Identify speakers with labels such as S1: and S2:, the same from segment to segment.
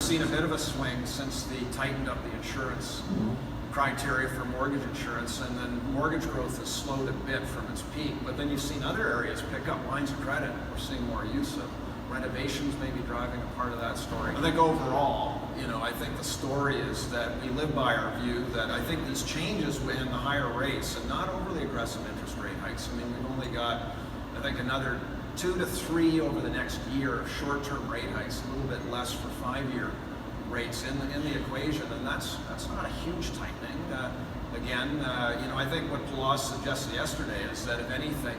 S1: seen a bit of a swing since they tightened up the insurance criteria for mortgage insurance, and then mortgage growth has slowed a bit from its peak. But then you've seen other areas pick up. Lines of credit, we're seeing more use of. Renovations may be driving a part of that story. I think overall, I think the story is that we live by our view that I think these changes in the higher rates and not overly aggressive interest rate hikes. I mean, we've only got, I think, another 2 to 3 over the next year of short-term rate hikes, a little bit less for 5-year rates in the equation, and that's not a huge tightening. I think what Palas suggested yesterday is that if anything,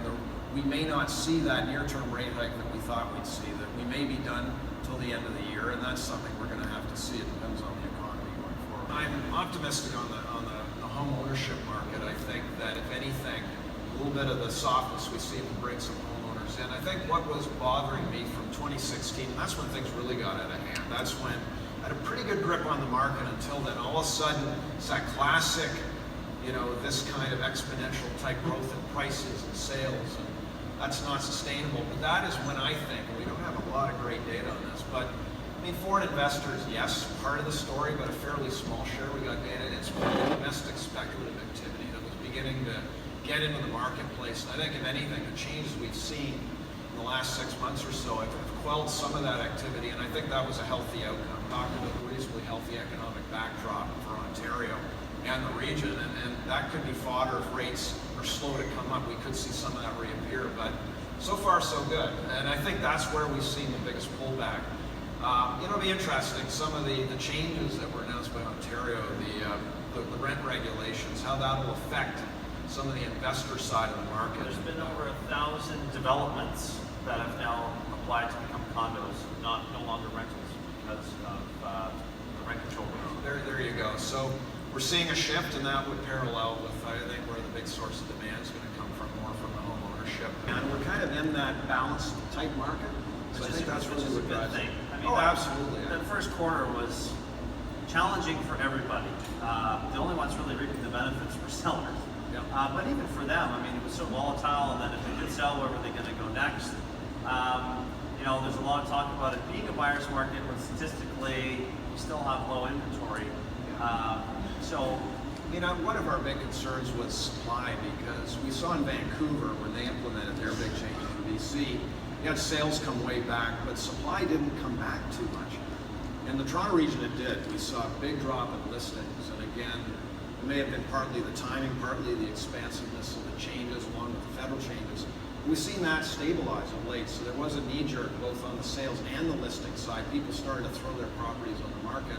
S1: we may not see that near-term rate hike that we thought we'd see. That we may be done till the end of the year, and that's something we're going to have to see. It depends on the economy going forward. I'm optimistic on the home ownership market. I think that if anything, a little bit of the softness we see will bring some homeowners in. I think what was bothering me from 2016, and that's when things really got out of hand. That's when I had a pretty good grip on the market until then. All of a sudden, it's that classic, this kind of exponential type growth in prices and sales, and that's not sustainable. But that is when I think, and we don't have a lot of great data on this, but I mean, foreign investors, yes, part of the story, but a fairly small share. We got data. It's domestic speculative activity that was beginning to get into the marketplace. And I think, if anything, the changes we've seen in the last 6 months or so have quelled some of that activity, and I think that was a healthy outcome. Talking about a reasonably healthy economic backdrop for Ontario and the region, and that could be fodder if rates are slow to come up. We could see some of that reappear, but so far so good. And I think that's where we've seen the biggest pullback. It'll be interesting, some of the changes that were announced by Ontario, the rent regulations, how that'll affect some of the investor side of the market.
S2: There's been over 1,000 developments that have now applied to become condos, no longer rentals, because of the rent control rules.
S1: There you go. So we're seeing a shift, and that would parallel with, I think, where the big source of demand is going to come from, more from the home ownership. And we're kind of in that balanced type market. So I think that's really
S2: a good thing. I mean,
S1: absolutely.
S2: The first quarter was challenging for everybody. The only ones really reaping the benefits were sellers.
S1: Yeah.
S2: But even for them, I mean, it was so volatile, and then if they did sell, where were they going to go next? There's a lot of talk about it being a buyer's market, when statistically we still have low inventory.
S1: One of our big concerns was supply, because we saw in Vancouver when they implemented their big changes in BC, you had sales come way back, but supply didn't come back too much. In the Toronto region, it did. We saw a big drop in listings, and again, it may have been partly the timing, partly the expansiveness of the changes along with the federal changes. We've seen that stabilize of late, so there was a knee-jerk both on the sales and the listing side. People started to throw their properties on the market.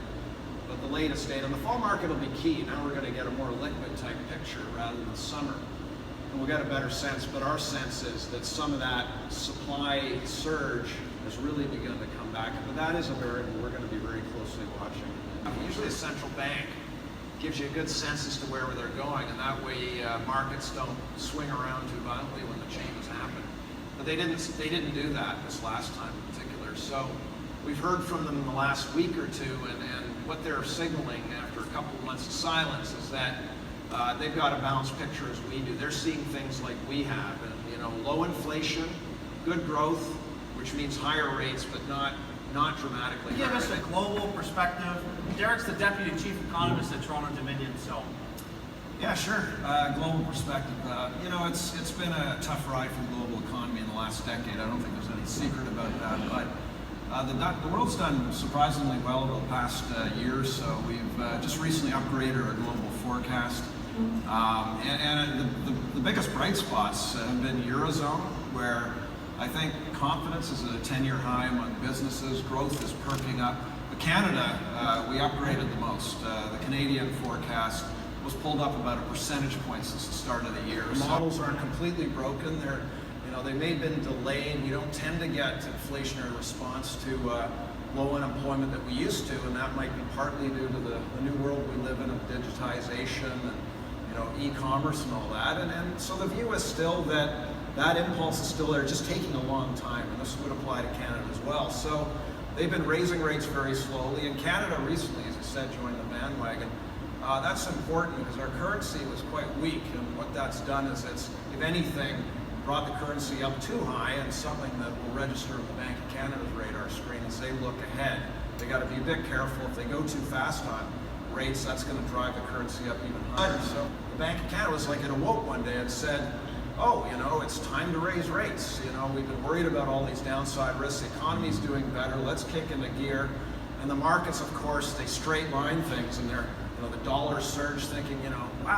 S1: But the latest data, and the fall market will be key. Now we're going to get a more liquid type picture rather than summer. And we'll get a better sense, but our sense is that some of that supply surge has really begun to come back. But that is a variable we're going to be very closely watching. Usually a central bank gives you a good sense as to where they're going, and that way markets don't swing around too violently when the changes happen. But they didn't do that this last time in particular. So we've heard from them in the last week or two, and what they're signaling after a couple of months of silence is that they've got a balanced picture as we do. They're seeing things like we have, and low inflation, good growth, which means higher rates, but not dramatically.
S2: Give us a global perspective. Derek's the Deputy Chief Economist at Toronto Dominion, so.
S1: Yeah, sure. Global perspective. It's been a tough ride for the global economy in the last decade. I don't think there's any secret about that, but the world's done surprisingly well over the past year or so. We've just recently upgraded our global forecast. And the biggest bright spots have been Eurozone, where I think confidence is at a 10-year high among businesses. Growth is perking up. But Canada, we upgraded the most. The Canadian forecast was pulled up about a percentage point since the start of the year. The models aren't completely broken. They may have been delayed. We don't tend to get inflationary response to low unemployment that we used to, and that might be partly due to the new world we live in of digitization and e-commerce and all that. And so the view is still that impulse is still there, just taking a long time, and this would apply to Canada as well. So they've been raising rates very slowly, and Canada recently, as I said, joined the bandwagon. That's important because our currency was quite weak, and what that's done is it's, if anything, brought the currency up too high, and something that will register on the Bank of Canada's radar screen as they look ahead They got to be a bit careful. If they go too fast on rates, that's going to drive the currency up even higher. So the Bank of Canada was like it awoke one day and said, oh, it's time to raise rates. We've been worried about all these downside risks. The economy's doing better. Let's kick into gear. And the markets, of course, they straight line things, and the dollar surged thinking, wow,